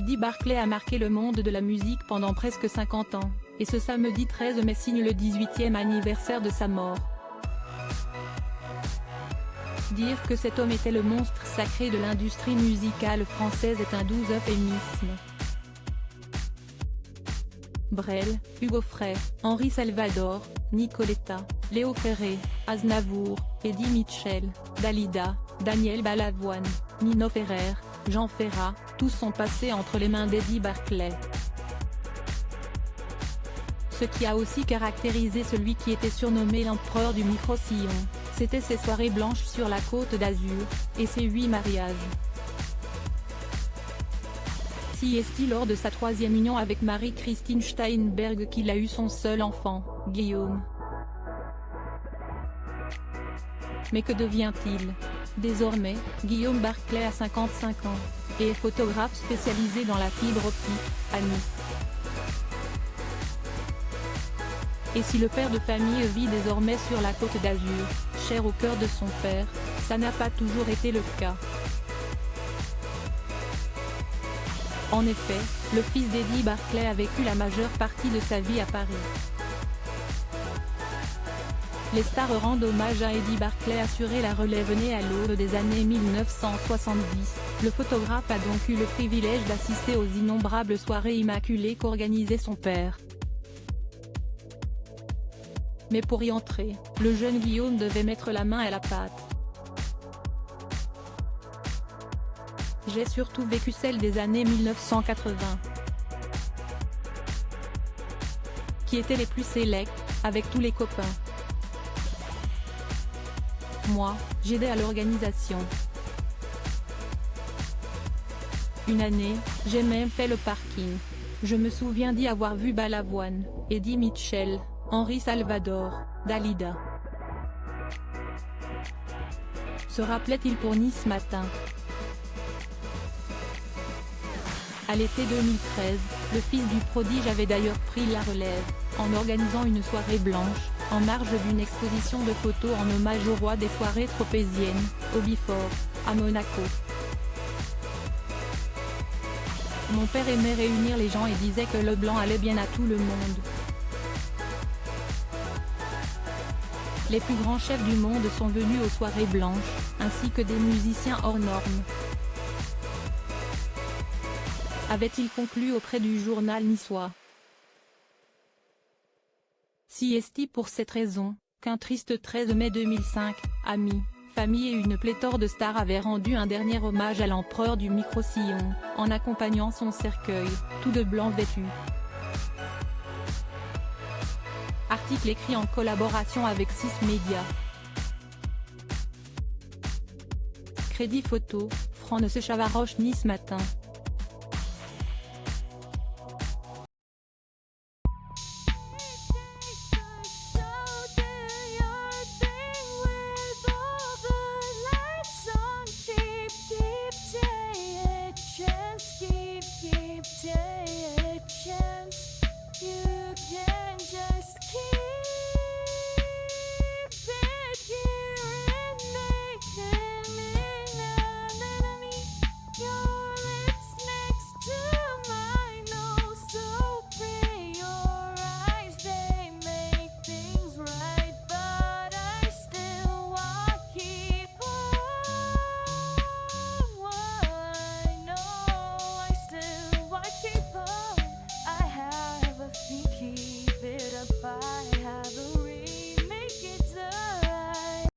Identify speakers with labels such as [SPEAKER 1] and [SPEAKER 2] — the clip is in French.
[SPEAKER 1] Eddie Barclay a marqué le monde de la musique pendant presque 50 ans, et ce samedi 13 mai signe le 18e anniversaire de sa mort. Dire que cet homme était le monstre sacré de l'industrie musicale française est un doux euphémisme. Brel, Hugo Frey, Henri Salvador, Nicoletta, Léo Ferré, Aznavour, Eddie Mitchell, Dalida, Daniel Balavoine, Nino Ferrer, Jean Ferrat, tous sont passés entre les mains d'Eddie Barclay. Ce qui a aussi caractérisé celui qui était surnommé l'empereur du micro-sillon, c'était ses soirées blanches sur la Côte d'Azur, et ses 8 mariages. Si est-il lors de sa 3e union avec Marie-Christine Steinberg qu'il a eu son seul enfant, Guillaume. Mais que devient-il? Désormais, Guillaume Barclay a 55 ans, et est photographe spécialisé dans la fibre optique, à Nice. Et si le père de famille vit désormais sur la Côte d'Azur, cher au cœur de son père, ça n'a pas toujours été le cas. En effet, le fils d'Eddie Barclay a vécu la majeure partie de sa vie à Paris. Les stars rendent hommage à Eddie Barclay assuré la relève née à l'aube des années 1970, le photographe a donc eu le privilège d'assister aux innombrables soirées immaculées qu'organisait son père. Mais pour y entrer, le jeune Guillaume devait mettre la main à la pâte. J'ai surtout vécu celle des années 1980. Qui étaient les plus sélects, avec tous les copains. Moi, j'aidais à l'organisation. Une année, j'ai même fait le parking. Je me souviens d'y avoir vu Balavoine, Eddie Mitchell, Henri Salvador, Dalida. Se rappelait-il pour Nice matin? À l'été 2013, le fils du prodige avait d'ailleurs pris la relève, en organisant une soirée blanche, en marge d'une exposition de photos en hommage au roi des soirées tropéziennes, au Bifort, à Monaco. Mon père aimait réunir les gens et disait que le blanc allait bien à tout le monde. Les plus grands chefs du monde sont venus aux soirées blanches, ainsi que des musiciens hors normes. Avait-il conclu auprès du journal niçois. Si est-il pour cette raison, qu'un triste 13 mai 2005, amis, famille et une pléthore de stars avaient rendu un dernier hommage à l'empereur du micro-sillon, en accompagnant son cercueil, tout de blanc vêtu. Article écrit en collaboration avec 6 médias. Crédit photo, Franck Chavaroche Nice Matin.